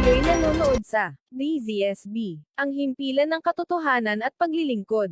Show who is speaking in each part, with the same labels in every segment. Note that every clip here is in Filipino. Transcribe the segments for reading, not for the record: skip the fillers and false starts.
Speaker 1: Kayo'y nanonood sa DZSB, ang himpilan ng katotohanan at paglilingkod.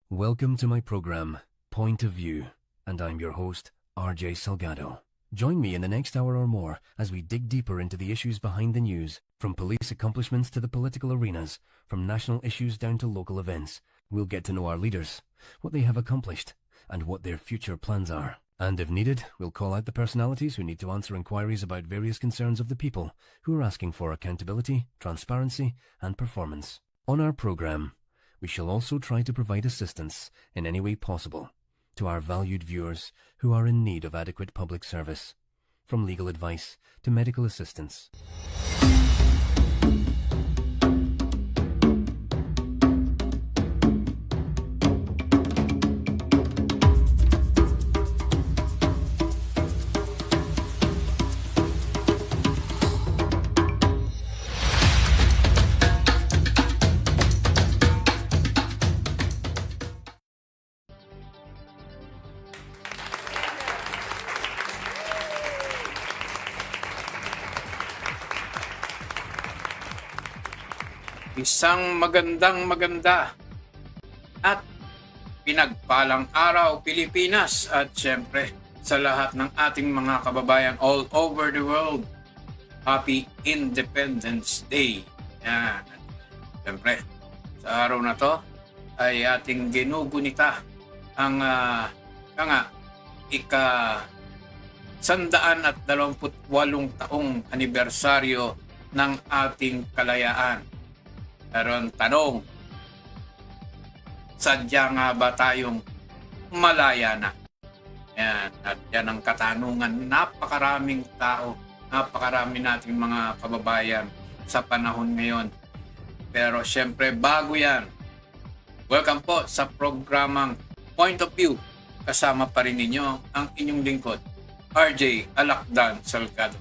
Speaker 2: Welcome to my program, Point of View, and I'm your host, RJ Salgado. Join me in the next hour or more as we dig deeper into the issues behind the news, from police accomplishments to the political arenas, from national issues down to local events. We'll get to know our leaders, what they have accomplished, and what their future plans are. And if needed, we'll call out the personalities who need to answer inquiries about various concerns of the people who are asking for accountability, transparency, and performance. On our program, we shall also try to provide assistance in any way possible to our valued viewers who are in need of adequate public service, from legal advice to medical assistance.
Speaker 3: Isang maganda at pinagpalang araw Pilipinas at syempre sa lahat ng ating mga kababayan all over the world. Happy Independence Day. Yan. Syempre, sa araw na to ay ating ginugunita ang ika-128 taong anibersaryo ng ating kalayaan. Pero ang tanong, sadya nga ba tayong malaya na? Yan. At yan ang katanungan. Napakaraming tao, napakarami nating mga kababayan sa panahon ngayon. Pero syempre bago yan, welcome po sa programang Point of View. Kasama pa rin ninyo ang inyong lingkod, RJ Alakdan Salgado.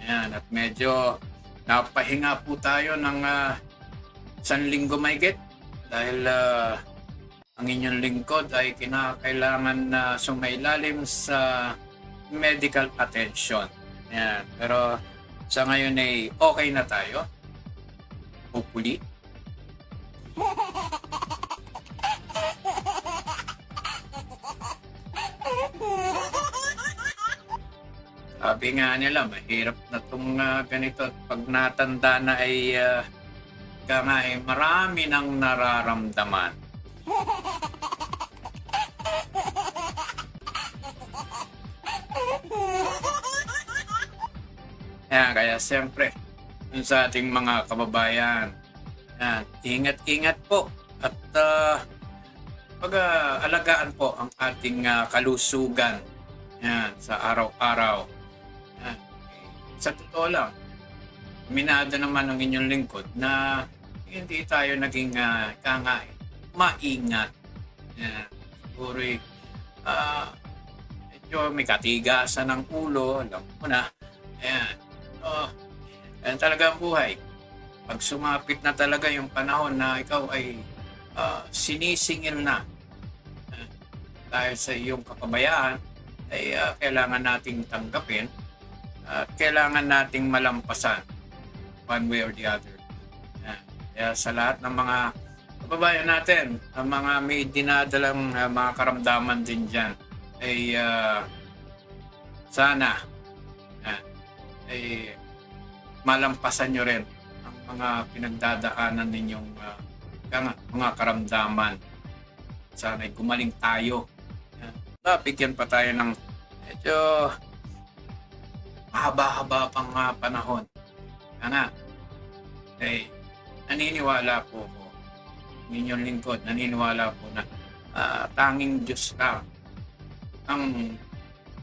Speaker 3: Yan. At medyo napahinga po tayo ng 1 linggo mahigit dahil ang inyong lingkod ay kinakailangan na sumailalim sa medical attention. Yan. Pero sa ngayon ay okay na tayo. Hopefully. Sabi nga nila, mahirap na itong ganito. Pag natanda na ay marami nang nararamdaman. Yan, kaya siyempre, sa ating mga kababayan, yan, ingat-ingat po at pag-alagaan po ang ating kalusugan yan, sa araw-araw. Yan. Sa totoo lang, minado naman ang inyong lingkod na hindi tayo naging maingat. Yan. Siguro medyo may katigasan ng ulo, alam mo na. Ayan. Yan talaga ang buhay. Pag sumapit na talaga yung panahon na ikaw ay sinisingil na dahil sa iyong kapabayaan, ay kailangan nating tanggapin at kailangan nating malampasan one way or the other. Kaya sa lahat ng mga kababayan natin, ang mga may dinadalang mga karamdaman din dyan, ay sana ay malampasan nyo rin ang mga pinagdadaanan ninyong mga karamdaman. Sana ay gumaling tayo. Bigyan pa tayo ng medyo mahaba-haba pang panahon. Naniniwala po ko, ninyong lingkod, naniniwala po na tanging Diyos lang ang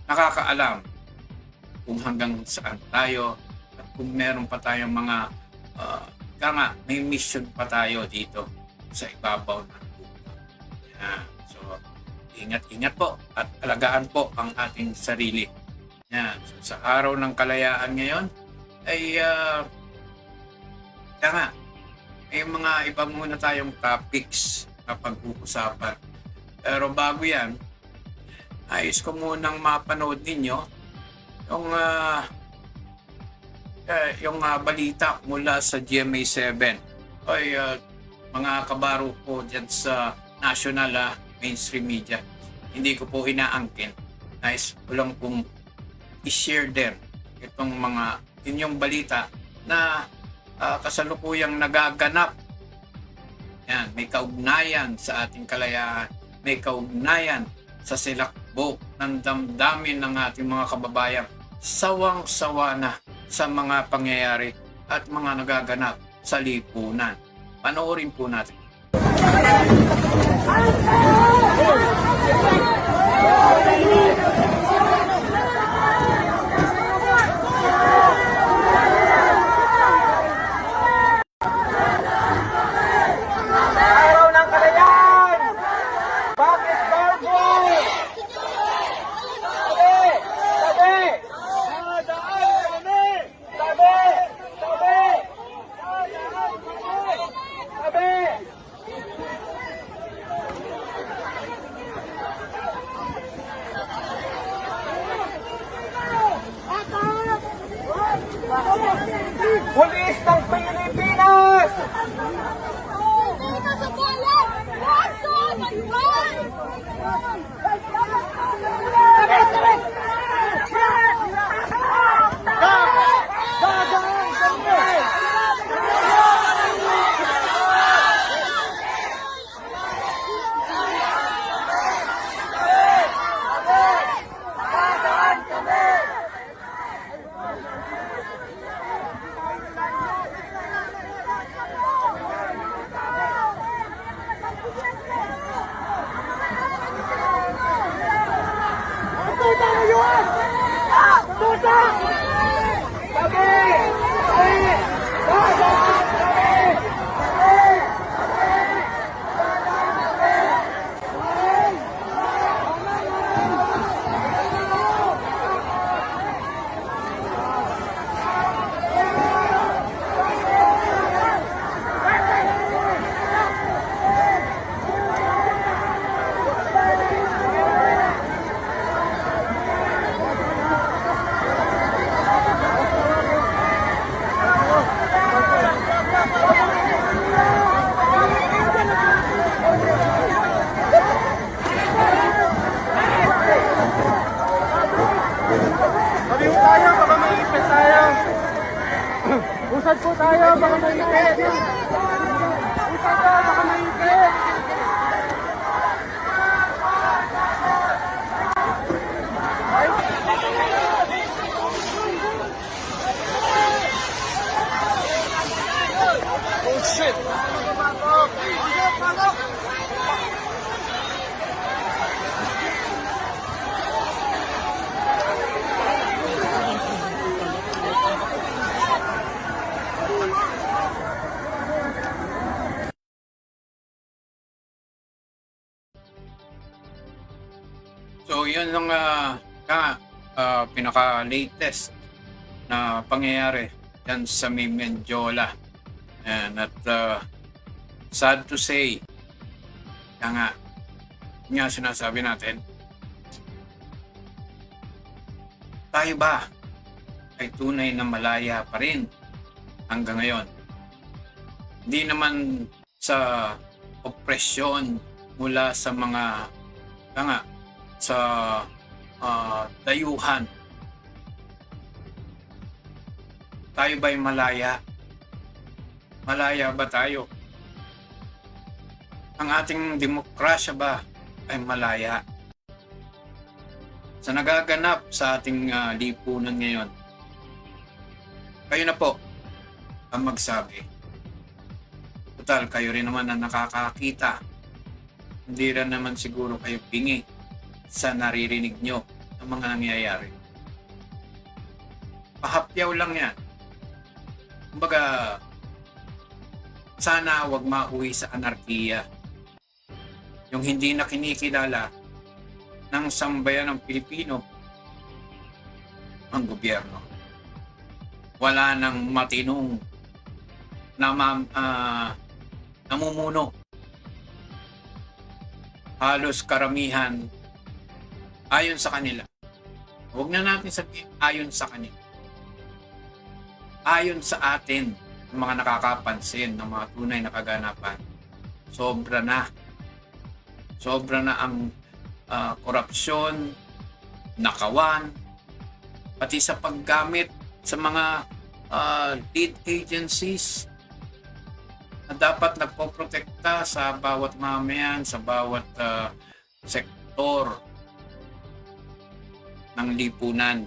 Speaker 3: nakakaalam kung hanggang saan tayo at kung meron pa tayong mga may mission pa tayo dito sa ibabaw ng lupa. So, ingat-ingat po at alagaan po ang ating sarili. So, sa araw ng kalayaan ngayon ay Kaya nga, may mga iba muna tayong topics na pag-uusapan. Pero bago yan, ayos ko munang mapanood ninyo yung balita mula sa GMA7. Ay, mga kabaro po dyan sa national mainstream media. Hindi ko po inaangkin. Nice. Walang pong i-share din itong mga inyong balita na kasalukuyang nagaganap. Yan, may kaugnayan sa ating kalayaan, may kaugnayan sa silakbo ng damdamin ng ating mga kababayan. Sawang-sawa na sa mga pangyayari at mga nagaganap sa lipunan. Panoorin po natin.
Speaker 4: Araw ng Kalayaan! Bakit barbo? Tabi! Tabi! Nadaan kami! Tabi! Tabi! Nadaan kami! Tabi! Pulis ng Pilipinas! Sabi ko tayo, baka maipit tayo. Usad po tayo, baka maipit. Usad po, baka maipit. Oh shit!
Speaker 3: So yun ang pinaka-latest na pangyayari yan sa Mendiola. At sad to say, kaya nga sinasabi natin, tayo ba ay tunay na malaya pa rin hanggang ngayon? Hindi naman sa opresyon mula sa mga sa dayuhan. Tayo ba'y malaya? Malaya ba tayo? Ang ating demokrasya ba ay malaya? Sa nagaganap sa ating lipunan ngayon, kayo na po ang magsabi. Total, kayo rin naman ang nakakakita. Hindi rin naman siguro kayo pingi sa naririnig nyo ng mga nangyayari. Pahapyaw lang yan. Kumbaga, sana wag mauwi sa anarkiya. Yung hindi na kinikilala ng sambayan ng Pilipino ang gobyerno. Wala nang matinong namumuno. Halos karamihan ayon sa kanila. Huwag na natin sabihin ayon sa kanila. Ayon sa atin, ang mga nakakapansin ng mga tunay na kaganapan, sobra na. Sobra na ang korupsyon, nakawan, pati sa paggamit sa mga lead agencies na dapat nagpoprotekta sa bawat mamayan, sa bawat sektor ng lipunan.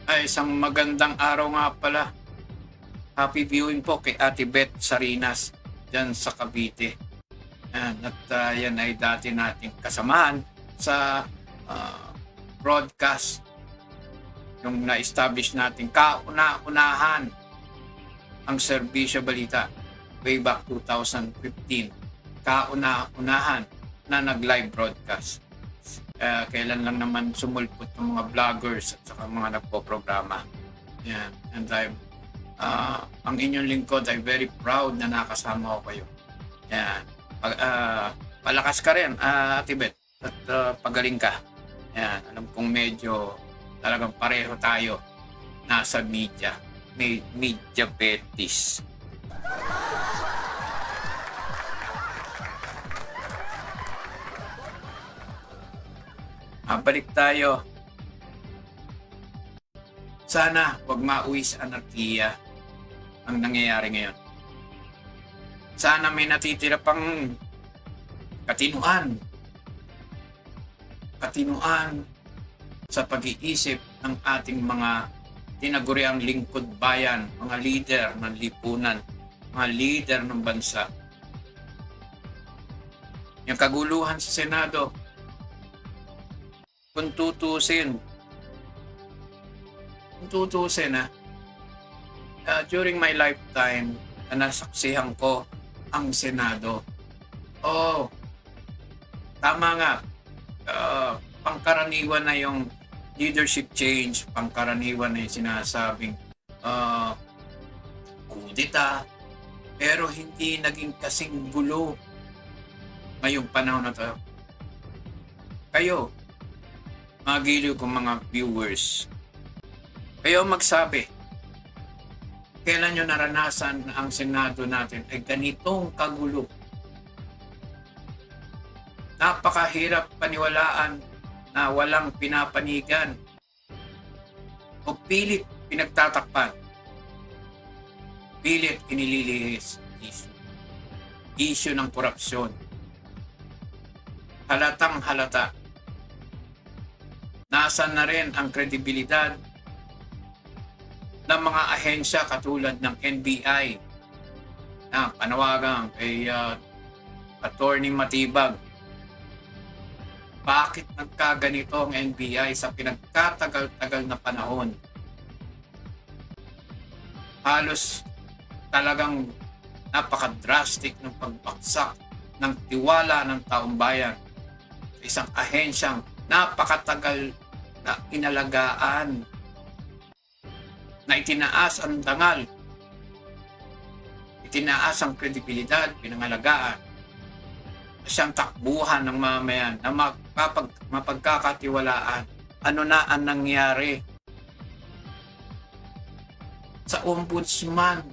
Speaker 3: Ay, isang magandang araw nga pala. Happy viewing po kay Ate Beth Sarinas dyan sa Cavite. Yan, at yan ay dati nating kasamahan sa broadcast yung na-establish natin kauna-unahan ang Serbisyo Balita way back 2015. Kauna-unahan na nag-live broadcast. Kailan lang naman sumulpot ng mga vloggers at saka mga nagpo-programa. Yan. And ang inyong lingkod ay very proud na nakasama ko kayo. Yan. Palakas ka rin, Ate Beth, at pagaling ka. Yan. Alam kong medyo talagang pareho tayo nasa media. Media betis. Balik tayo. Sana wag mauwi sa anarkiya ang nangyayari ngayon. Sana may natitira pang katinuan sa pag-iisip ng ating mga tinaguriang lingkod bayan, mga leader ng lipunan, mga leader ng bansa. Yung kaguluhan sa Senado, kung tutusin during my lifetime na nasaksihan ko ang Senado. Tama nga, pangkaraniwan na yung leadership change, pangkaraniwan na yung sinasabing kudeta, pero hindi naging kasing gulo ngayong panahon na to. Kayo, mga giliw kong mga viewers, kayo magsabi, kailan nyo naranasan na ang Senado natin ay ganitong kagulo? Napakahirap paniwalaan na walang pinapanigan o pilit pinagtatakpan, pilit inililihis issue ng korupsyon. Halatang halata. Nasaan na rin ang kredibilidad ng mga ahensya katulad ng NBI na panawagan kay Attorney Matibag. Bakit nagkaganito ang NBI sa pinagkatagal-tagal na panahon? Halos talagang napaka-drastic ng pagbaksak ng tiwala ng taong bayan sa isang ahensyang napakatagal na inalagaan, na itinaas ang dangal, itinaas ang kredibilidad, pinangalagaan, na siyang takbuhan ng mamayan na mapagkakatiwalaan. Ano na ang nangyari sa ombudsman?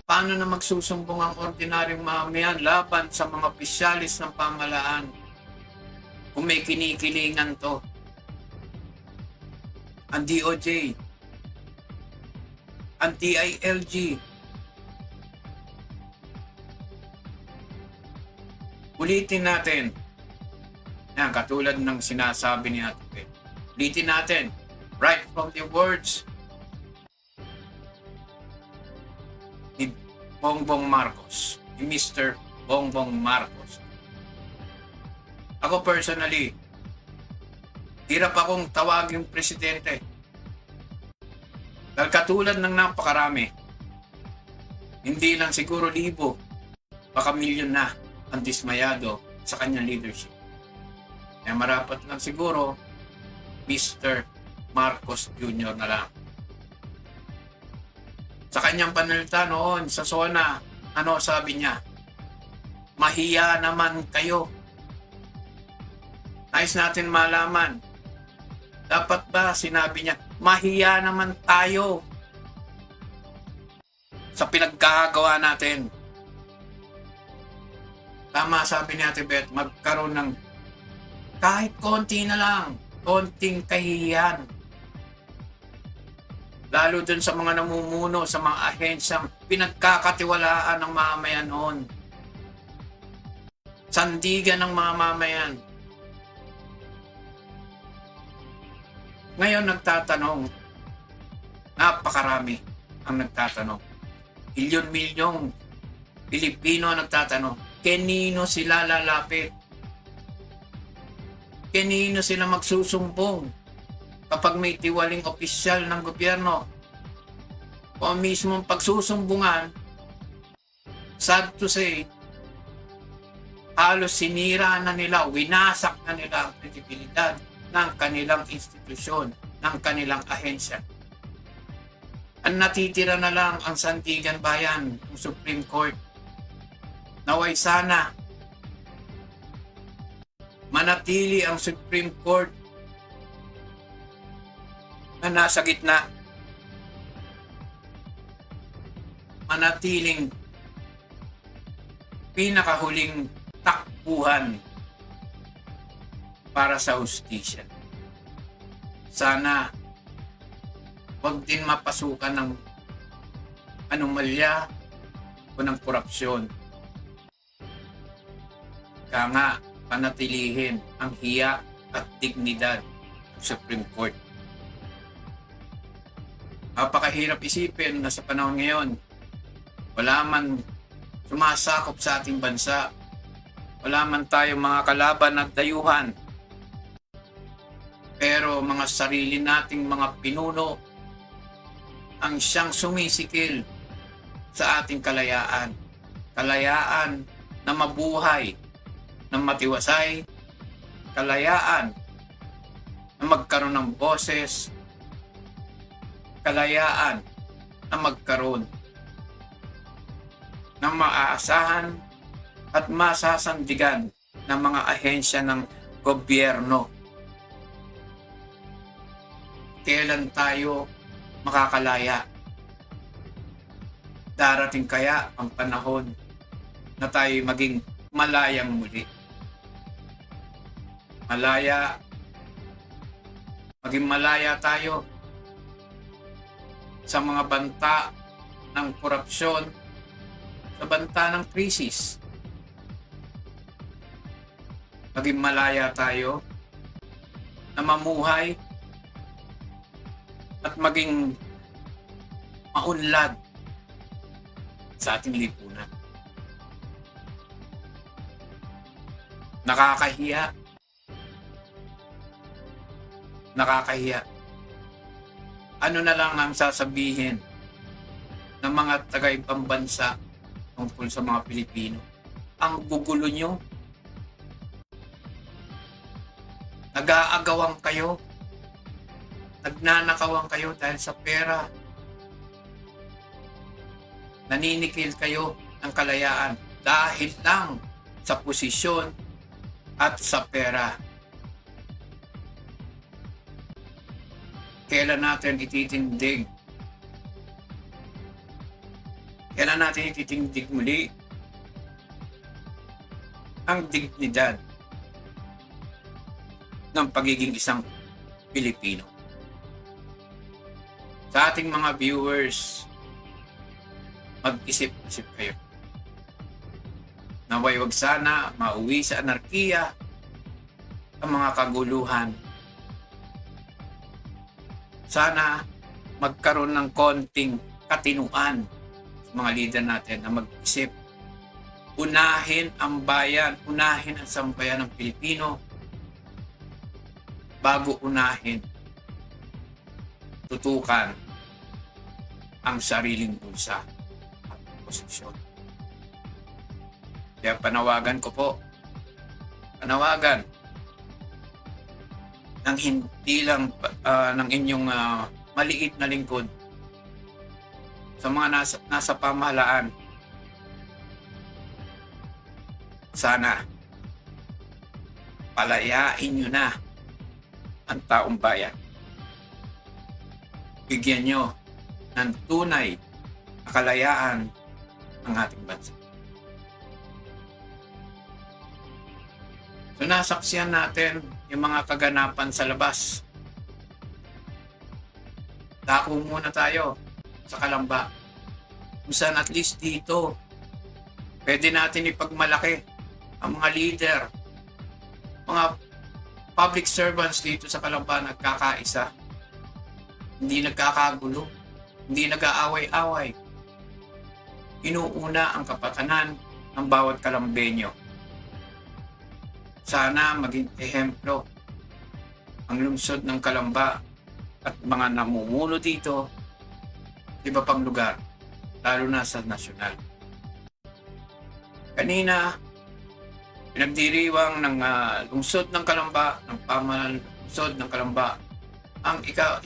Speaker 3: Paano na magsusumbong ang ordinaryong mamayan laban sa mga opisyalis ng pamahalaan kung may kinikilingan to? Ang DOJ, ang DILG, ulitin natin. Yan, katulad ng sinasabi ni Ate Beth. Ulitin natin, right from the words ni Bongbong Marcos, ni Mr. Bongbong Marcos. Ako personally, hirap akong tawagin presidente. Dahil katulad ng napakarami, hindi lang siguro libo, baka milyon na ang dismayado sa kanyang leadership. Kaya marapat lang siguro, Mr. Marcos Jr. na lang. Sa kanyang panalita noon sa SONA, ano sabi niya? Mahiya naman kayo. Nais natin malaman. Dapat ba sinabi niya, mahiya naman tayo sa pinagkagawa natin? Tama sabi ni Ate Beth, magkaroon ng kahit konti na lang, konting kahihiyan. Lalo dun sa mga namumuno, sa mga ahensyang pinagkakatiwalaan ng mamamayan noon. Sandigan ng mga mamamayan. Ngayon nagtatanong, napakarami ang nagtatanong. Milyon-milyong Pilipino ang nagtatanong, kanino sila lalapit? Kanino sila magsusumbong kapag may tiwaling opisyal ng gobyerno? O mismong pagsusumbungan, sad to say, halos sinira na nila, winasak na nila ang kredibilidad ng kanilang institusyon, ng kanilang ahensya. Ang natitira na lang ang Sandigan Bayan, ang Supreme Court. Naway sana manatili ang Supreme Court na nasa gitna. Manatiling pinakahuling takbuhan para sa hustisya. Sana wag din mapasukan ng anomalya o ng korupsyon. Kaya nga, panatilihin ang hiya at dignidad ng Supreme Court. Napakahirap isipin na sa panahon ngayon, wala man sumasakop sa ating bansa, wala man tayong mga kalaban at dayuhan, pero mga sarili nating mga pinuno ang siyang sumisikil sa ating kalayaan. Kalayaan na mabuhay, na matiwasay, kalayaan na magkaroon ng boses, kalayaan na magkaroon ng maaasahan at masasandigan ng mga ahensya ng gobyerno. Kailan tayo makakalaya? Darating kaya ang panahon na tayo maging malayang muli? Maging malaya tayo sa mga banta ng korupsyon, sa banta ng krisis. Maging malaya tayo na mamuhay at maging maunlad sa ating lipunan. Nakakahiya. Nakakahiya. Ano na lang ang sasabihin ng mga taga-ibang bansa tungkol sa mga Pilipino? Ang gugulo nyo. Nag-aagawan kayo. Nagnanakawan kayo dahil sa pera. Naninikil kayo ng kalayaan dahil lang sa posisyon at sa pera. Kailan natin ititindig? Kailan natin ititindig muli ang dignidad ng pagiging isang Pilipino? Sa ating mga viewers, mag-isip-isip kayo. Naway wag sana mauwi sa anarkiya ang mga kaguluhan. Sana magkaroon ng konting katinuan sa mga leader natin na mag-isip. Unahin ang bayan, unahin ang sambayan ng Pilipino bago unahin, tutukan ang sariling bulsa at posisyon. Kaya panawagan ko po, panawagan ng hindi lang ng inyong maliit na lingkod, sa mga nasa pamahalaan. Sana palayain nyo na ang taong bayan. Bigyan nyo ng tunay na kalayaan ang ating bansa. So nasaksihan natin yung mga kaganapan sa labas. Dako muna tayo sa Kalamba. Kung saan at least dito, pwede natin ipagmalaki ang mga leader, mga public servants dito sa Kalamba nagkakaisa. Hindi nagkakagulo, hindi nag-aaway-away. Inuuna ang kapakanan ng bawat Kalambenyo. Sana maging ehemplo ang lungsod ng Kalamba at mga namumuno dito sa iba pang lugar, lalo na sa nasyonal. Kanina, pinagdiriwang ng lungsod ng Kalamba, ng pamahalaan lungsod ng Kalamba, ang 128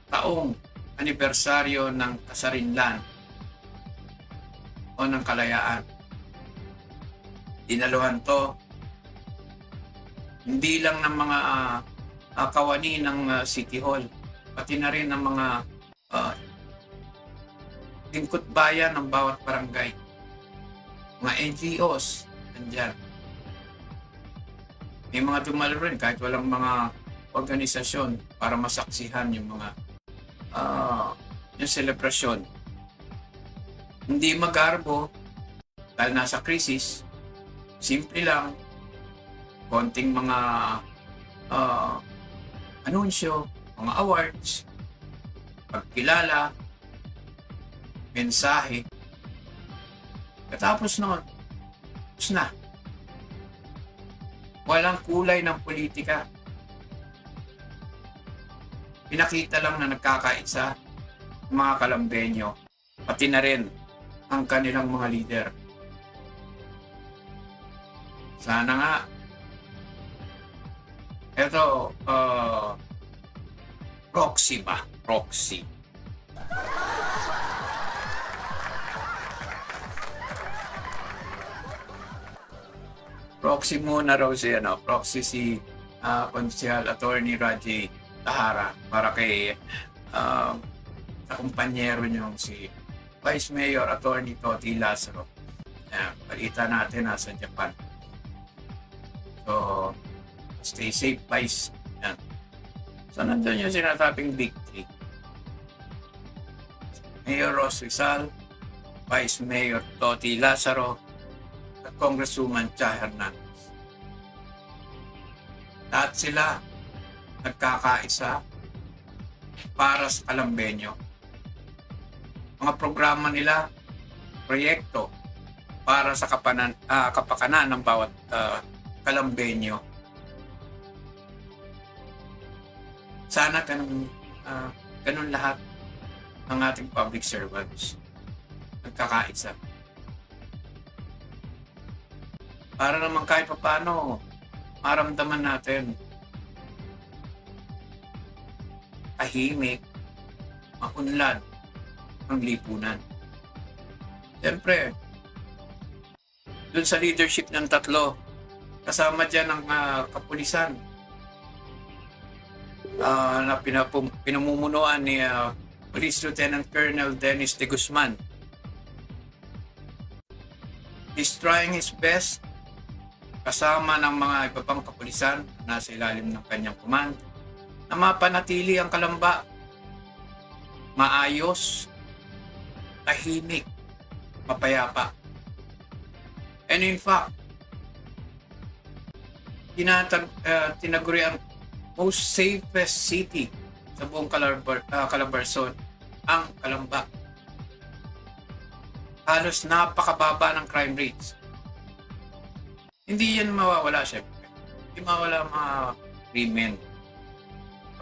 Speaker 3: taong anibersaryo ng kasarinlan o ng kalayaan. Dinaluhan to hindi lang ng mga kawani ng City Hall, pati na rin ng mga lingkod bayan ng bawat barangay, mga NGOs nandyan. May mga dumalo rin kahit walang mga organisasyon para masaksihan yung mga yung selebrasyon. Hindi magarbo dahil nasa krisis. Simple lang, konting mga anunsyo, mga awards, pagkilala, mensahe. Katapos noon, tapos na. Walang kulay ng politika. Pinakita lang na nagkakaisa ang mga Kalambenyo, pati na rin ang kanilang mga leader. Sana nga, eto, proxy ba? Proxy. Proxy muna raw si, proxy si Konsehal Attorney Raji Tahara para kay sa kumpanyero niyong si Vice Mayor Attorney Toti Lazaro. Balita natin nasa Japan. So, stay safe, Vice. Yan. So, nandun yung sinasabing victory. Mayor Ros Rizal, Vice Mayor Toti Lazaro, at Congresswoman Cha Hernandez. Lahat sila nagkakaisa para sa Kalambenyo. Mga programa nila, proyekto para sa kapakanan ng bawat Kalambenyo. Sana ganun lahat ng ating public servants nagkakaisa. Para naman kahit paano maramdaman natin tahimik, maunlad ang lipunan. Siyempre, dun sa leadership ng tatlo, kasama dyan ang kapulisan na pinamumunuan ni Police Lieutenant Colonel Dennis de Guzman. He's trying his best kasama ng mga iba pang kapulisan na nasa ilalim ng kanyang command na mapanatili ang Kalamba maayos, tahimik, mapayapa. And in fact, tinaguri ang most safest city sa buong Calabarzon, ang Kalamba. Halos napakababa ng crime rates. Hindi yan mawawala, syempre. Hindi mawawala mga krimen.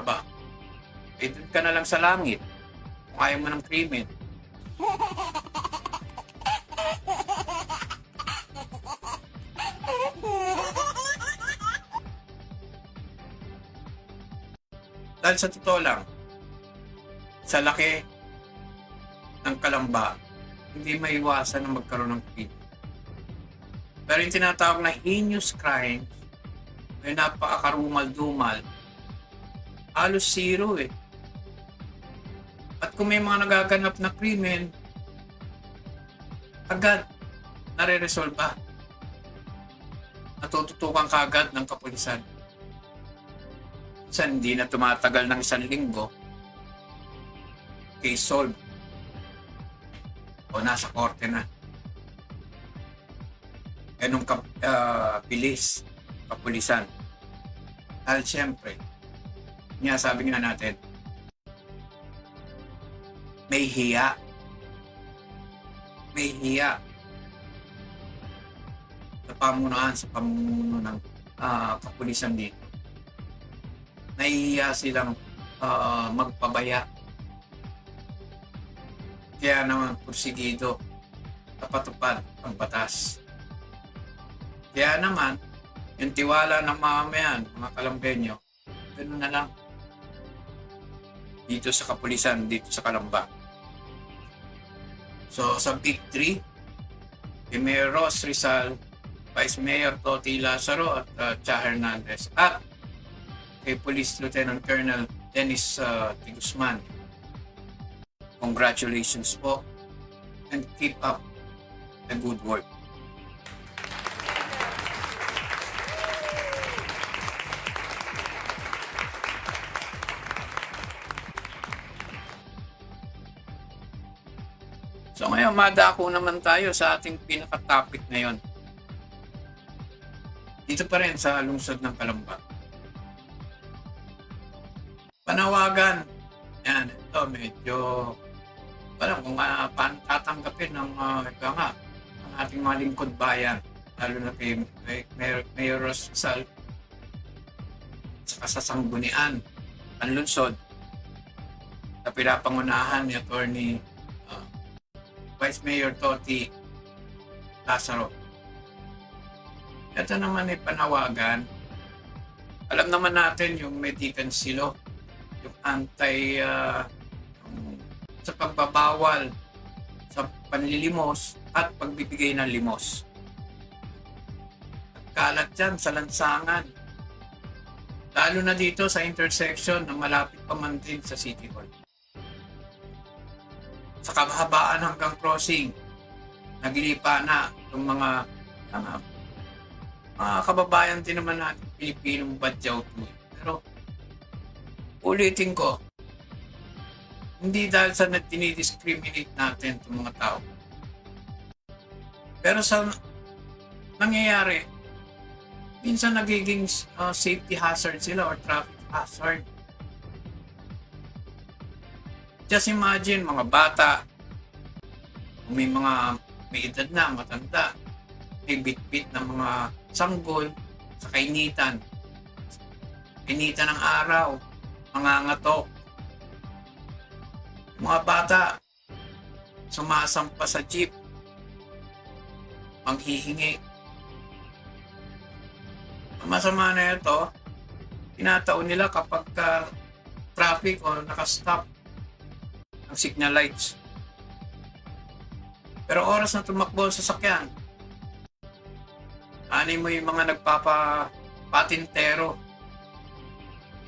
Speaker 3: Aba, eh doon ka na lang sa langit kung ayaw mo ng krimen. Dahil sa totoo lang, sa laki ng Kalamba, hindi maiwasan na magkaroon ng krimen. Pero yung tinatawag na heinous crime, may napakakarumal-dumal, halos zero eh. At kung may mga nagaganap na krimen, agad nare-resolba. Natututukan kaagad ng kapulisan. Minsan hindi na tumatagal ng 1 linggo, case solved. O nasa korte na. Ganun bilis kapulisan. Dahil siyempre, sabi nga natin, may hiya. May hiya. Sa pamunuan ng kapulisan dito. Nahihiya silang magpabaya. Kaya naman porsigido napatupad ang batas. Kaya naman, yung tiwala ng mamamayan, mga Kalambeño, ganoon na lang. Dito sa kapulisan, dito sa Kalamba. So, sa Big 3, kay Mayor Ross Rizal, Vice Mayor Toti Lazaro at Cha Hernandez, at kay Police Lieutenant Colonel Dennis T. Guzman. Congratulations po and keep up the good work. So ngayon, madako naman tayo sa ating pinaka-topic ngayon. Dito pa rin sa lungsod ng Kalamba. Panawagan. Yan, ito medyo wala kung paano tatanggapin ng ating mga lingkod bayan, lalo na kay Mayor Ross Rizal sa kasasanggunian ang lungsod na pinapangunahan ni Attorney Vice Mayor Toti Lazaro. Ito naman ay panawagan. Alam naman natin yung medicancy law, yung anti sa pagbabawal sa panlilimos at pagbibigay ng limos. Kalat yan sa lansangan. Lalo na dito sa intersection na malapit pa man din sa City Hall. Sa kahabaan hanggang crossing, naglilipa na yung mga kababayan din naman natin Pilipinong badyaw po. Pero ulitin ko, hindi dahil sa dinidiscriminate natin itong mga tao. Pero sa nangyayari, minsan nagiging safety hazard sila or traffic hazard. Just imagine, mga bata, may edad na, matanda, may bit-bit na mga sanggol sa kainitan ng araw, mangangatok. Mga bata, sumasampa sa jeep, manghihingi. Ang masama na ito, tinataon nila kapag traffic o nakastop ang signal lights. Pero oras na tumakbo sa sasakyan, ani mo yung mga nagpapatintero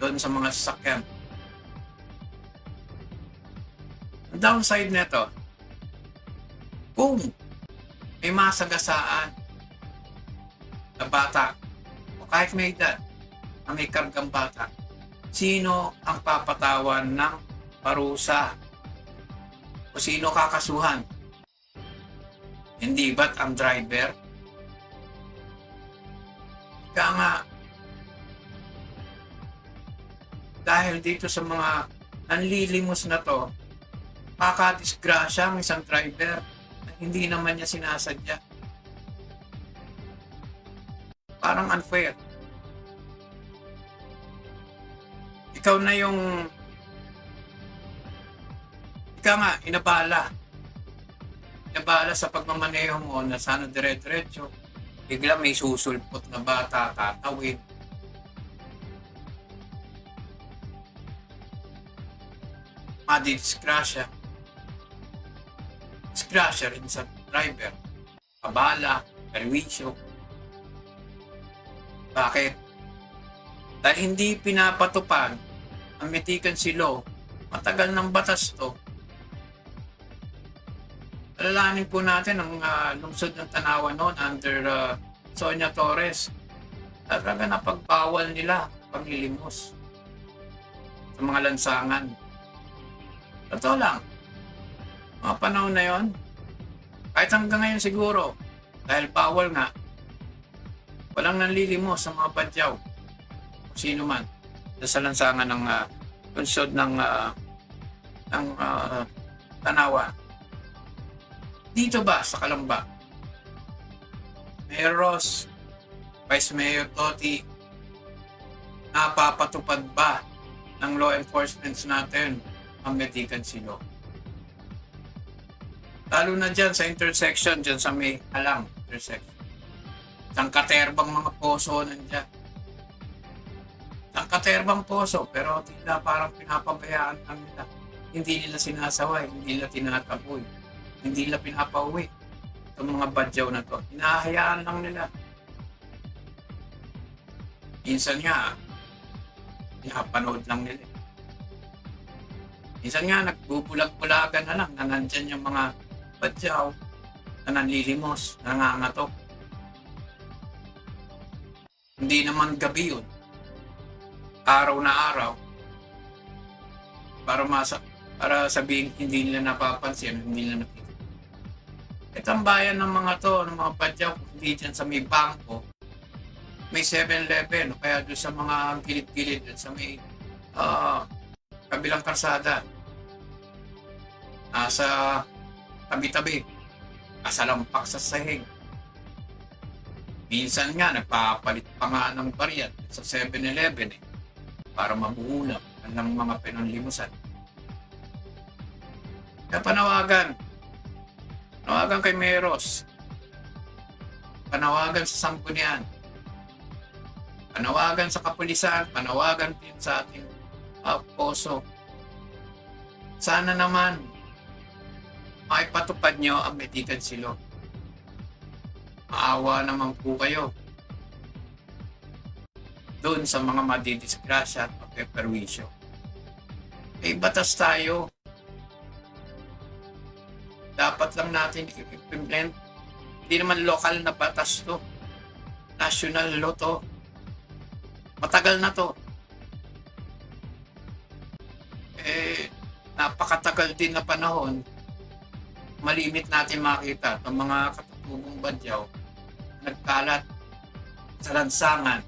Speaker 3: doon sa mga sasakyan. Ang downside nito, kung may masagasaan na bata o kahit may edad na may kargang bata, sino ang papatawan ng parusa? O sino kakasuhan? Hindi ba't ang driver? Kaya nga, dahil dito sa mga nanlilimos na to, kakadisgrasya ang isang driver na hindi naman niya sinasadya. Parang unfair. Ikaw nga, inabala sa pagmamaneho mo na sana dire-diretso, bigla may susulpot na bata, tatawid. Madidisgrasya. disgrasya rin sa driver. Abala, perwisyo. Bakit? Dahil hindi pinapatupad ang Meticancy Law, matagal ng batas to. Alalahanin po natin ang lungsod ng Tanawan noon under Sonia Torres. Talaga napagbawal nila paglilimos sa mga lansangan. Totoo lang, mga panahon na yon, kahit hanggang ngayon siguro, dahil bawal nga, walang nanlilimos sa mga badyaw, kung sino man, sa lansangan ng lungsod ng Tanawan. Dito ba sa Calamba, Mayor Ross, Vice Mayor Toti, napapatupad ba ng law enforcement natin ang Meticancy Law? Lalo na dyan sa intersection, dyan sa may alang intersection. Isang katerbang mga poso nandyan. Isang katerbang poso, pero tila parang pinapabayaan lang nila. Hindi nila sinasaway, hindi nila tinataboy, hindi nila pinapauwi. Itong mga badyaw na to, hinahayaan lang nila. Minsan nga, pinapanood lang nila. Minsan nga, nagbubulag-bulagan na lang na nandyan yung mga badyaw na nanlilimos, nangangatok. Hindi naman gabi yun. Araw na araw. Para sabihin hindi nila napapansin, hindi nila nakita. Ito ang bayan ng mga to, ng mga badyaw, hindi dyan sa may bangko, may 7-Eleven, o kaya doon sa mga gilid-gilid, doon sa may kabilang karsada. Nasa tabi-tabi, nasa lampak sa sahig. Minsan nga, nagpapalit pa nga ng barya sa 7-Eleven para mabuhulang ng mga pinanlimusan. Kaya panawagan kay Meros, panawagan sa Sangguniang, panawagan sa kapulisan, panawagan din sa ating poso. Sana naman maipatupad nyo ang Meticancy Law. Maawa naman po kayo doon sa mga madidisgrasya at mapeperwisyo. May batas tayo. Dapat lang natin i-implement. Hindi naman local na batas to. National law to. Matagal na to. Napakatagal din na panahon. Malimit natin makita ang mga katutubong badyaw nagkalat sa lansangan,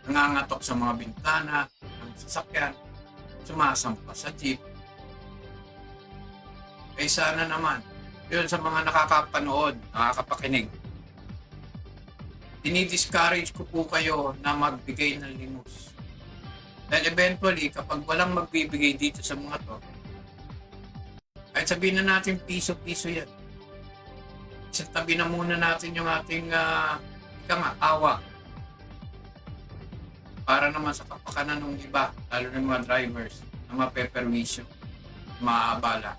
Speaker 3: nangangatok sa mga bintana ng sasakyan, sumasampa sa jeep. Ay sana naman, yun sa mga nakakapanood, nakakapakinig, dinidiscourage ko po kayo na magbigay ng limos. Dahil eventually, kapag walang magbibigay dito sa mga to, kahit sabihin na natin piso-piso yan, sa tabi na muna natin yung ating awa para naman sa kapakanan ng iba, lalo ng mga drivers na mapeperwisyo, maabala.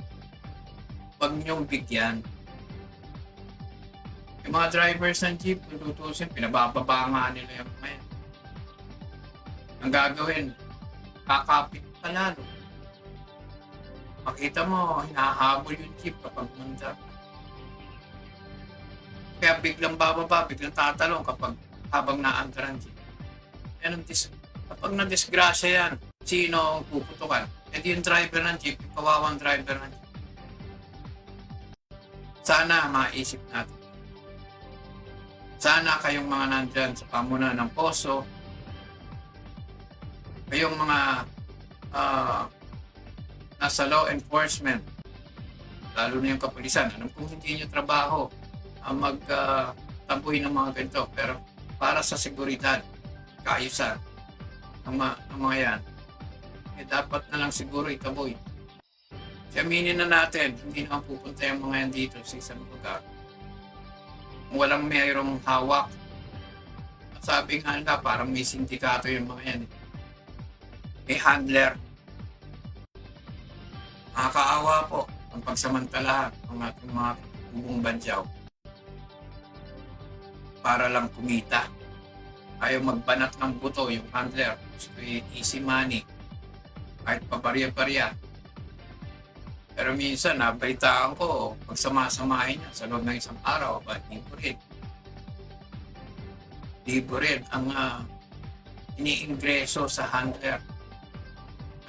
Speaker 3: Huwag niyong bigyan. Yung mga drivers ng jeep, tutusin, pinabababa nga nila yung mga yan. Ang gagawin, kakapit ka lalo. Makita mo, hinahabol yung jeep kapag manda. Kaya biglang bababa, biglang tatalong kapag habang naandar ang jeep. Kapag na-disgrasya yan, sino ang puputukan? E di yung driver ng jeep, yung kawawang driver ng jeep. Sana maisip natin. Sana kayong mga nandyan sa pamunan ng poso, kayong mga nasa law enforcement, lalo na yung kapulisan, alam kong hindi nyo trabaho magtaboy ng mga ganito, pero para sa seguridad, kaayusan ng mga yan, dapat na lang siguro itaboy. Aminin na natin, hindi naman pupunta yung mga yan dito sa isang lugar. Kung walang mayroong hawak, sabi nga nila, parang may sindikato yung mga yan. May handler. Nakakaawa po. ang pagsamantalahan ng ating mga bubong badyaw para lang kumita. Ayaw magbanat ng buto yung handler. Gusto easy money. Kahit pabarya-barya. Pero minsan, nabalitaan ko, pagsama-samahin niya sa loob ng isang araw, libo rin ang iniingreso sa handler.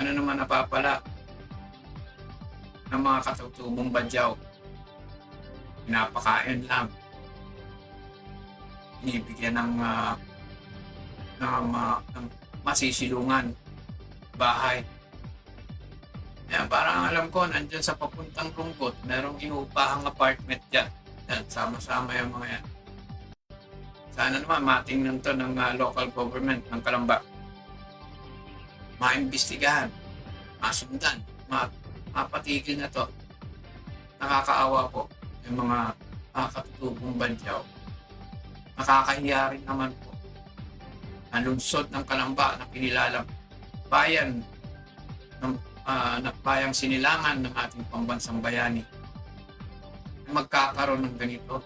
Speaker 3: Ano naman napapala ng mga katutubong badyaw? Pinapakain lang. Binibigyan ng masisilungan bahay. Yan, parang alam ko, nandyan sa papuntang Rungkot, merong inuupahang apartment dyan. Yan, sama-sama yung mga yan. Sana naman matingnan to ng local government ng Calamba. Maimbestigahan, masundan, mapatigil na to. Nakakaawa po yung mga katutubong badyaw. Nakakahiya rin naman po ang lungsod ng Calamba na pinilalang bayan ng bayang sinilangan ng ating pambansang bayani. Magkakaroon ng ganito.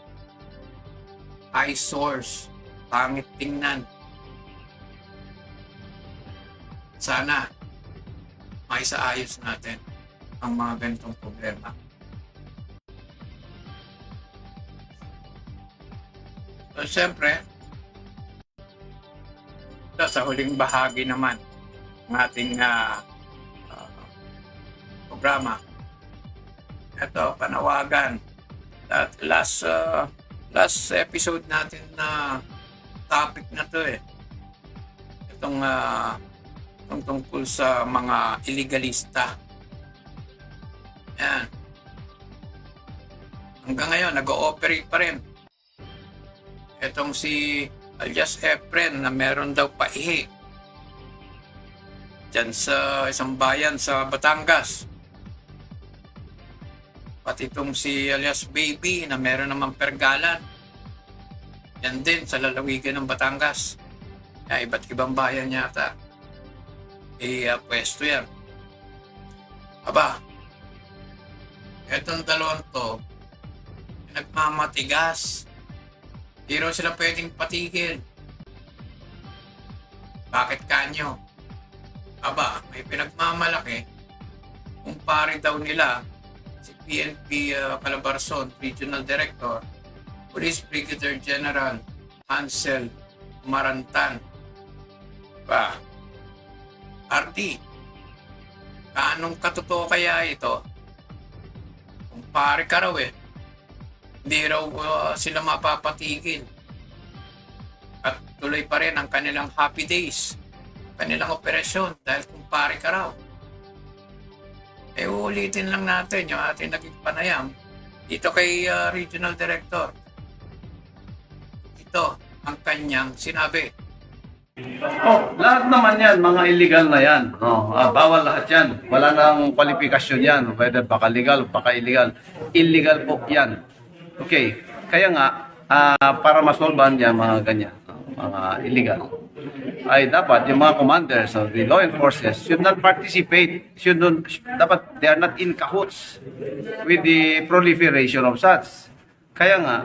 Speaker 3: Eyesores, pangit tingnan. Sana maisaayos natin ang mga ganitong problema. So, siyempre, sa huling bahagi naman ng ating programa, ito, panawagan. At last episode natin na topic na to itong tungkol sa mga illegalista. Yan. Hanggang ngayon, nag-ooperate pa rin. Itong si alias Efren na meron daw paihi dyan sa isang bayan sa Batangas. Pati itong si alias Baby na meron namang pergalan. Yan din sa lalawigan ng Batangas. Iba't ibang bayan yata. Pwesto yan. Aba, etong dalawang to, nagmamatigas. Di raw sila pwedeng patigil. Bakit kanyo? Aba, may pinagmamalaki. Kumpare daw nila si PNP Calabarzon Regional Director, Police Brigadier General Hansel Marantan. Ba, RD, anong katotoo kaya ito? Kumpare ka raw hindi raw sila mapapatigil. At tuloy pa rin ang kanilang happy days, kanilang operasyon dahil kumpare ka raw. Uulitin lang natin yung ating naging panayam dito kay Regional Director. Ito ang kanyang sinabi.
Speaker 5: Lahat naman yan, mga illegal na yan. Bawal lahat yan. Wala nang kwalifikasyon yan. Whether baka legal o baka illegal. Illegal po yan. Okay. Kaya nga, para masolban yan mga ganyan, mga illegal, ay dapat yung mga commanders of the law enforcers should not participate, dapat they are not in cahoots with the proliferation of such. Kaya nga,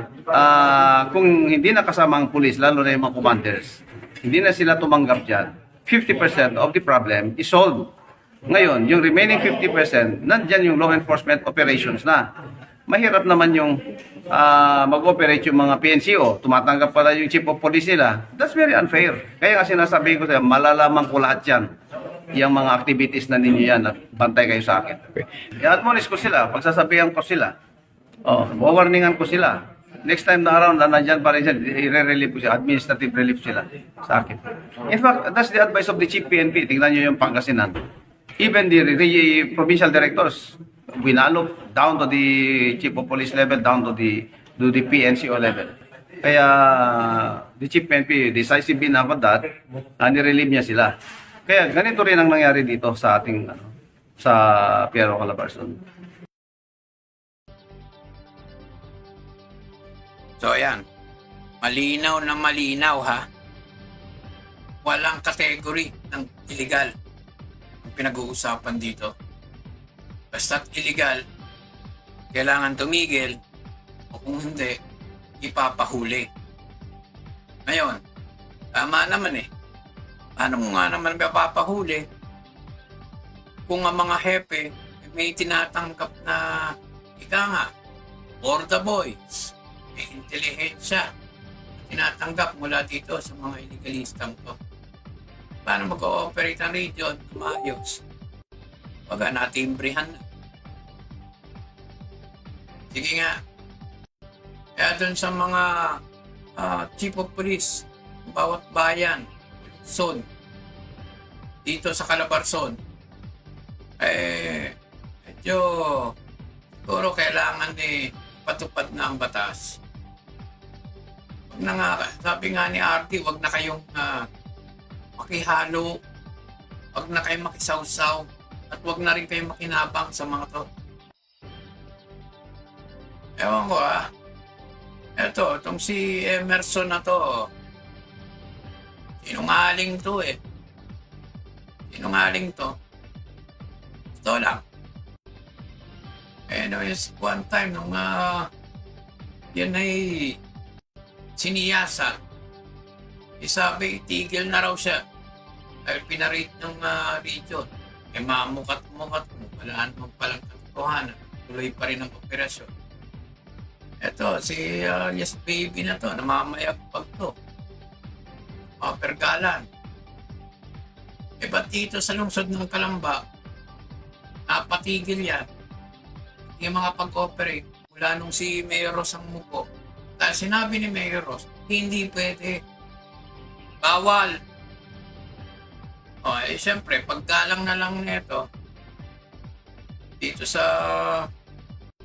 Speaker 5: kung hindi nakasama ang police, lalo na yung mga commanders, hindi na sila tumanggap dyan, 50% of the problem is solved. Ngayon, yung remaining 50%, nandyan yung law enforcement operations na. Mahirap naman yung mag-operate yung mga PNCO. Tumatanggap pala yung chief of police nila. That's very unfair. Kaya nga sinasabi ko sa'yo, malalaman ko lahat yan. Yung mga activities na ninyo yan at bantay kayo sa akin. I-admonish ko sila, pagsasabihan ko sila. Wawarningan ko sila. Next time na around na nandyan pa rin siya, i-relieve ko siya, administrative relief sila sa akin. In fact, that's the advice of the Chief PNP. Tingnan nyo yung Pangasinan. Even the provincial directors, winalop down to the Chief of Police level, down to the PNCO level. Kaya, the Chief PNP, decisive enough of that, nirelieve niya sila. Kaya, ganito rin ang nangyari dito sa ating, sa Piero Calabarzon.
Speaker 3: So ayan, malinaw na malinaw ha. Walang kategory ng illegal ang pinag-uusapan dito. Basta't illegal, kailangan tumigil o kung hindi, ipapahuli. Ngayon, tama naman eh. Paano mo nga naman papahuli kung ang mga hepe may tinatanggap na ika nga, for the boys, may intelihensya tinatanggap mula dito sa mga illegalistang to. Paano mag-ooperate ang region na maayos? Baga natimbrihan na. Sige nga. Kaya dun sa mga chief of police, bawat bayan, zone, dito sa Calabarzon, medyo siguro kailangan patupad na ang batas. Wag na nga, sabi nga ni RT, wag na kayong makihalo, wag na kayong makisawsaw, at wag na rin kayong makinabang sa mga to. Ewan ko itong si Emerson na to, sinungaling to eh. Sinungaling to. Ito lang. Anyways, one time nung yan ay siniyasa, sabi, tigil na raw siya dahil pinarate ng region. Mamukat-mukat mo, wala naman palang katotohanan. Tuloy pa rin ang operasyon. Ito, si Yes Baby na to, namamayagpag to. Pergalan. Ba't dito sa lungsod ng Calamba, napatigil yan. Yung mga pag-operate mula nung si Mayor Ros ang muko. Dahil sinabi ni Mayor Ros, hindi pwede. Bawal. Siyempre, paggalang na lang nito, dito sa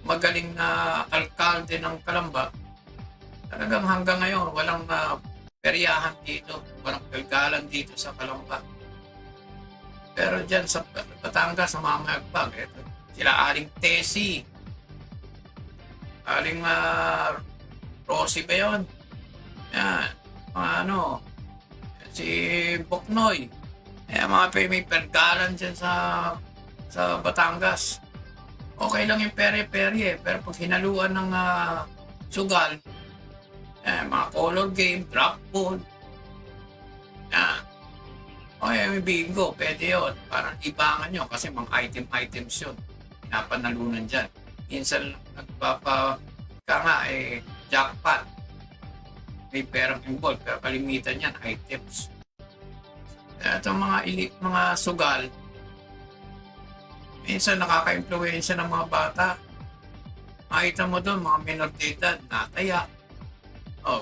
Speaker 3: magaling na alkalde ng Calamba, talagang hanggang ngayon, walang peryahan dito, walang pergalan dito sa Calamba. Pero dyan sa Batangas, sa Mamayagpag, sila Aling Tessie, Aling Rosie ba yun? Yan, si Boknoy. Mga may pergalan dyan sa Batangas. Okay lang yung pere-pere pero pag hinaluan ng sugal, mga color game, drop food, may bingo, pwede yun. Parang ibangan nyo kasi mga items yun. Pinapanalunan dyan. Minsan jackpot. May perang involved pero kalimitan yan, items. Itong mga sugal, minsan nakaka-influensya ng mga bata. Makita mo doon, mga minor de edad, nataya.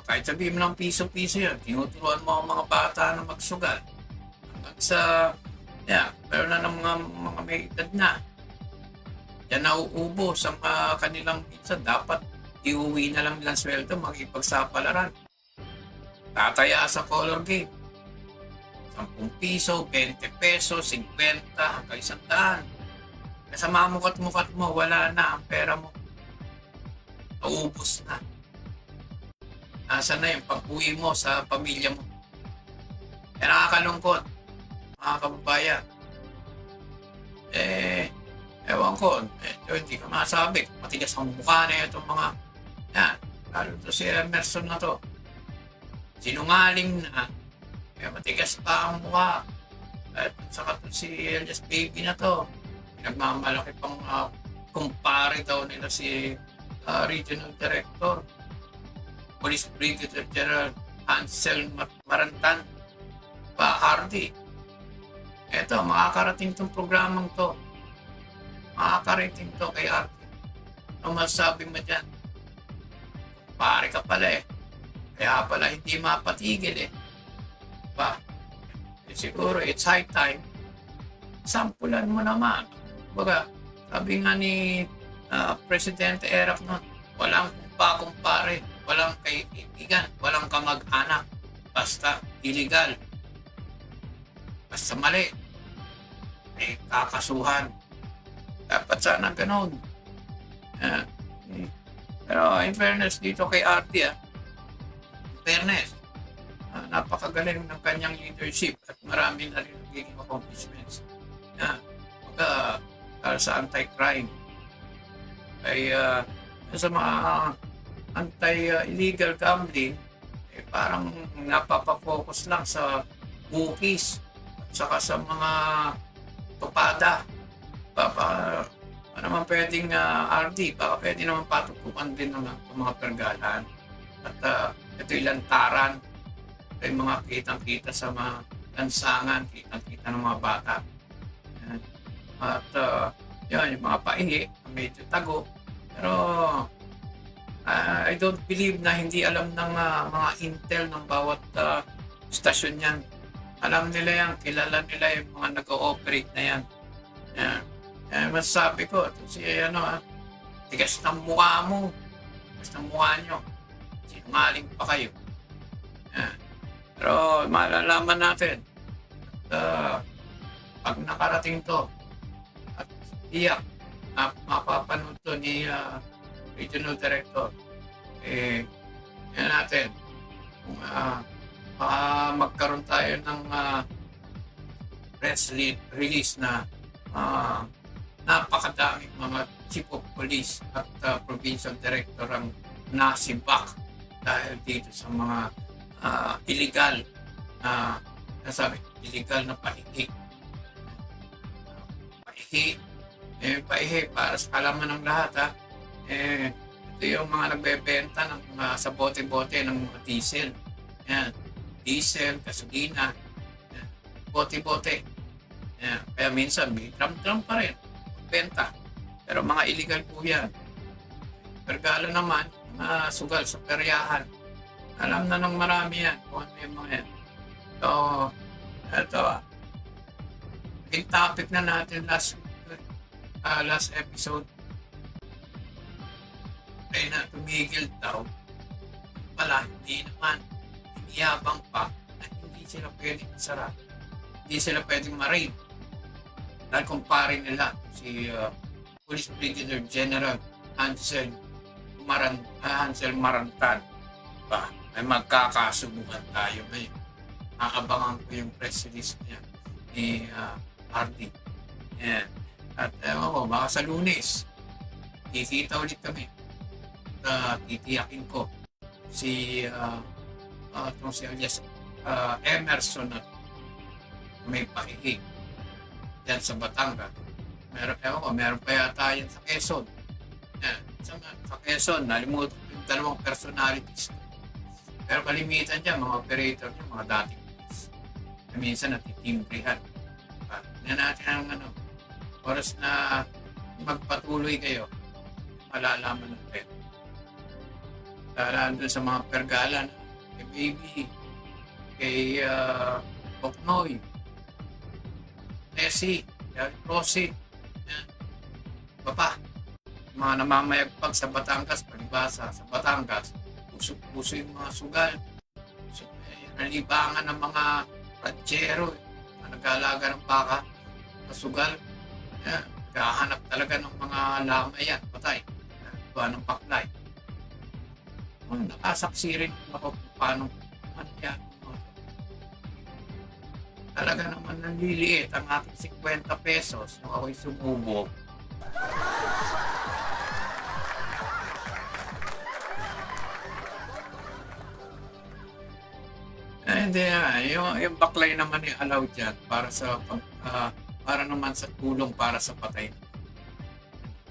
Speaker 3: Kahit sabihin mo ng piso-piso yun, tinuturuan mo ang mga bata na magsugal. Hanggang sa, pero na ng mga may edad na. Yan nauubos ang kanilang minsan. Dapat iuwi na lang nilang sweldo, makipagsapalaran. Tataya sa color game. 10 piso, 20 peso, 50, hanggang 100. Sa mamukat-mukat mo, wala na ang pera mo. Naubos na. Nasaan na yung pag-uwi mo sa pamilya mo? Yan nakakalungkot, mga kababayan. Ewan ko, hindi ko masabi. Matigas ang mukha na itong mga, lalo to si Emerson na to. Sinungaling na. Matigas pa ang mukha. At saka to si Elias Baby na to. Nagmamalaki pang kumpare daw nila si Regional Director, Police Brigadier General Hansel Marantan Hardy. Eto, makakarating tong programang to. Makakarating to kay Hardy. Ano masasabi mo dyan? Pare ka pala eh. Kaya pala hindi mapatigil eh. Siguro it's high time. Sampulan mo naman. Baga, sabi nga ni Presidente Erap noon, walang kumpare, walang kaibigan, walang kamag-anak. Basta illegal. Basta mali. May kakasuhan. Dapat sana ganun. Pero in fairness dito kay RT, napakagaling ng kanyang leadership at marami na rin nagiging accomplishments. Sa anti-crime. Ay sa mga anti-illegal gambling, parang napapafocus lang sa bookies at saka sa mga tupada. Ano naman pwedeng RD, baka pwede naman patutukan din ng mga pergalan. At ito'y lantaran, ito'y mga kitang-kita sa mga lansangan, kitang-kita ng mga bata. Yan. At yan, yung mga paihi, medyo tago. Pero I don't believe na hindi alam ng mga intel ng bawat stasyon yan. Alam nila yan, kilala nila yung mga nag-ooperate na yan. Yan. Masasabi ko, si tigas ng mukha mo, tigas ng mukha nyo, sinungaling pa kayo. Yan. Pero malalaman natin, at pag nakarating to, at iyak, mapapanood to ni Regional Director, yan natin, kung magkaroon tayo ng press release na napakadaming mga chief of police at provincial director ang nasibak dahil dito sa mga illegal illegal na pahihi. Pahihi para sa kalaman ng lahat ito yung mga nagbebenta ng sa bote-bote ng mga diesel. Yan. Diesel, gasolina, bote-bote. Yan. Kaya minsan may drum pa rin benta. Pero mga illegal po yan. Pergalo naman, sugal sa peryahan. Alam na ng marami yan kung ano yung mga yan. So, ito, yung topic na natin last episode ay na tumigil daw. Pala, hindi naman. Iniyabang pa na hindi sila pwedeng masara. Hindi sila pwedeng ma-raid. Dahil kumpare nila si Police Brigadier General Hansel Marantan. Diba? Ay magkakasubukan tayo ngayon. Nakabangan ko yung press release niya ni RD. Yan. At ewan ko, baka sa Lunes, kikita ulit kami. Titiyakin ko si Emerson at may pakikinig yan sa Batangas. Meron pa yata yan sa Quezon. Yan. Sa Quezon, nalimutan yung dalawang personalities. Pero kalimitan dyan, mga operator niya, mga dating police. Minsan natitimbrihan. Yan natin ang oras na magpatuloy kayo, malalaman natin. Dahil doon sa mga pergalan, kay Baby, kay Poknoy, Tessie, Rosie, mga namamayagpag sa Batangas, palibasa sa Batangas, puso yung mga sugal, nalibangan ng mga ranchero, na nag-aalaga ng baka, na sugal, kahanap talaga ng mga lamay yan, patay, buwan ng paklay. Nakasaksi rin ako kung paano yan. Talaga naman nanliliit ang aking 50 pesos nung ako'y sumubok. Hindi yung baklay naman yung allowed dyan para sa para naman sa tulong para sa patay.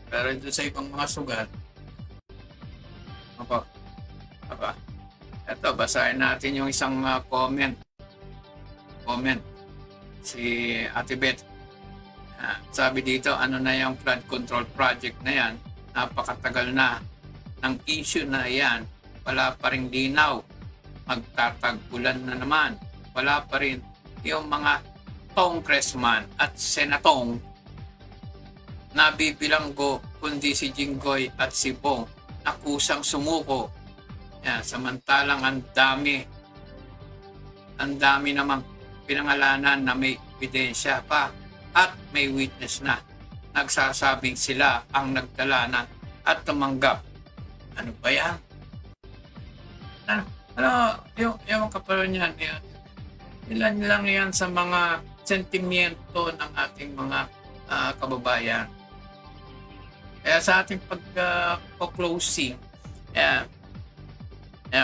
Speaker 3: Pero doon sa ibang mga sugal, eto, basahin natin yung isang comment. Si Ate Beth. Sabi dito, ano na yung flood control project na yan? Napakatagal na ng issue na yan. Wala pa rin linaw. Magtatagpulan na naman. Wala pa rin yung mga congressman at senatong nabibilanggo kundi si Jinggoy at si Bong na kusang sumuko. Yan, samantalang ang dami namang pinangalanan na may ebidensya pa at may witness na nagsasabing sila ang nagdala at tumanggap. Ano ba yan? Yung kapalo niyan, ilan lang yan sa mga sentimiento ng ating mga kababayan. Kaya sa ating pag-closing,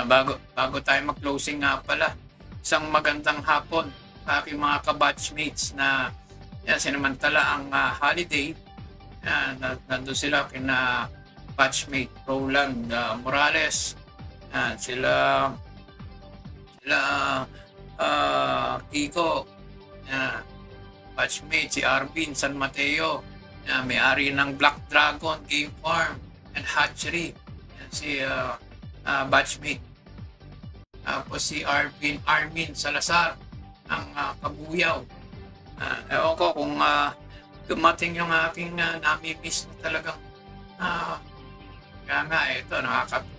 Speaker 3: bago tayo mag-closing nga pala, isang magandang hapon sa aking mga kabatchmates na sinamantala ang holiday. Nandun sila kina batchmate Roland Morales, sila Kiko, batchmate si Arvin San Mateo, may-ari ng Black Dragon Game Farm and Hatchery, si batchmate. Tapos si Armin Salazar ng Kabuyaw. Ewan ko kung dumating yung aking nami-miss na talagang kaya nga ito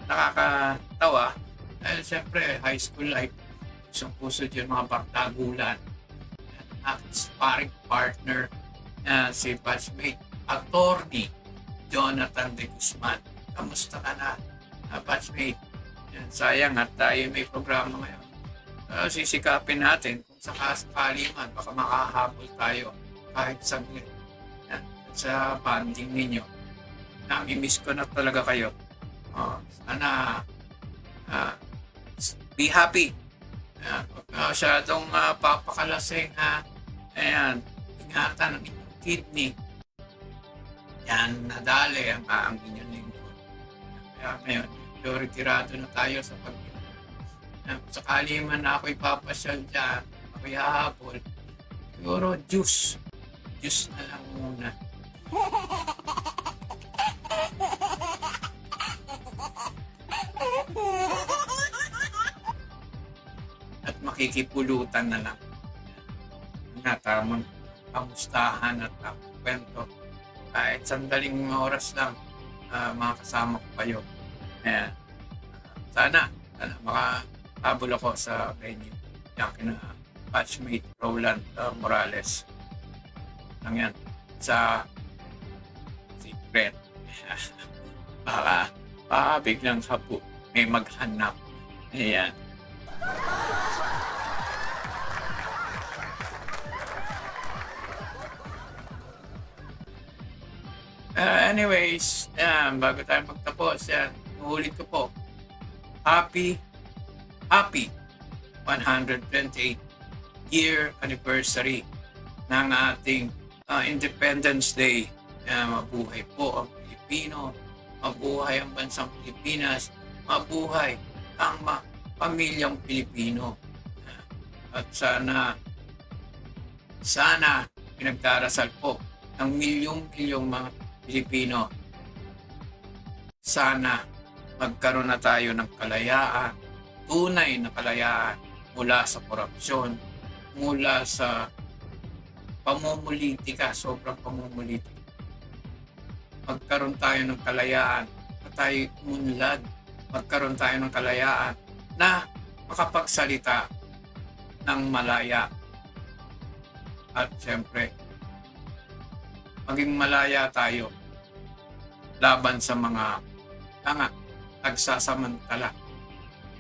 Speaker 3: nakakatawa dahil siyempre high school life, pusong-puso yun mga bardagulan. Aking sparring partner si batchmate attorney Jonathan De Guzman. Kamusta ka na, batchmate? Sayang at tayo may programa ngayon. Sisikapin natin kung sakasakali man baka makahabol tayo kahit saglit sa banding ninyo. Nami-miss ko na talaga kayo. Sana be happy. Huwag masyadong papakalasing. Ayan, ingatan ang inyong kidney. Yan, nadali ang inyong lingkod. Kaya ngayon, medyo retirado na tayo sa sakali man na ako'y papasyal dyan, ako'y hahabol, siguro juice na lang muna. At makikipulutan na lang. Tamang kamustahan at kwento. Kahit sandaling oras lang, makakasama ko kayo. Sana makahabol ako sa venue. Yan kina batchmate Roland Morales. Lang yan. Sa secret. Baka biglang hapo. May maghanap. Ayan. Anyways, bago tayo magtapos, ulit ko po, happy 128th year anniversary ng ating Independence Day. Mabuhay po ang Pilipino, mabuhay ang bansang Pilipinas, mabuhay ang pamilyang Pilipino. At sana pinagdarasal po ng milyong-milyong mga Pilipino. Sana magkaroon na tayo ng kalayaan, tunay na kalayaan mula sa korupsyon, mula sa pamumulitika, sobrang pamumulitika. Magkaroon tayo ng kalayaan na tayo umunlad. Magkaroon tayo ng kalayaan na makapagsalita ng malaya. At siyempre, maging malaya tayo laban sa mga nagsasamantala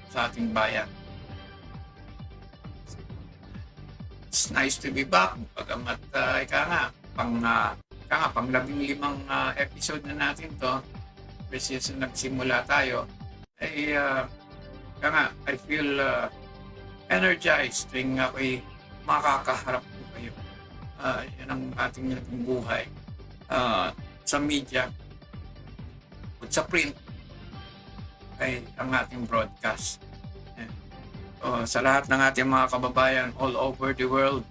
Speaker 3: sa ating bayan. It's nice to be back. Pagamat pang 15 episode na natin to, versus nagsimula tayo, ay I feel energized tuwing ako'y makakaharap ko kayo. Yan ang ating buhay sa media at sa print ay ang ating broadcast. Sa lahat ng ating mga kababayan all over the world,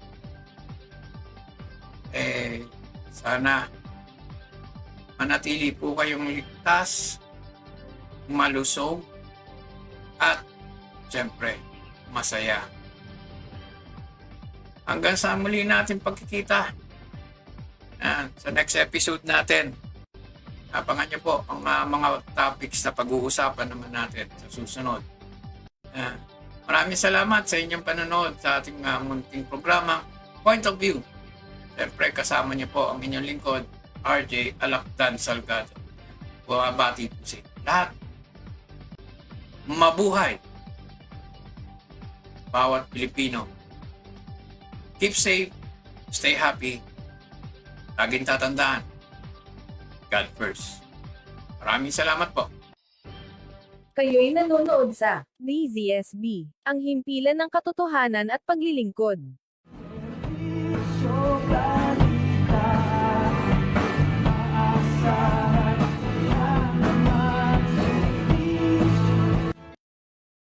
Speaker 3: sana manatili po kayong ligtas, malusog, at siyempre masaya. Hanggang sa muli natin pagkikita sa next episode natin. Abangan niyo po ang mga topics na pag-uusapan naman natin sa susunod. Maraming salamat sa inyong panonood sa ating munting programa, Point of View. Siyempre kasama niyo po ang inyong lingkod, RJ Alacdan Salgado. Bumabati po sa lahat. Mabuhay bawat Pilipino. Keep safe, stay happy. Laging tatandaan, God first. Maraming salamat po.
Speaker 1: Kayo'y nanonood sa DZSB, ang himpilan ng katotohanan at paglilingkod.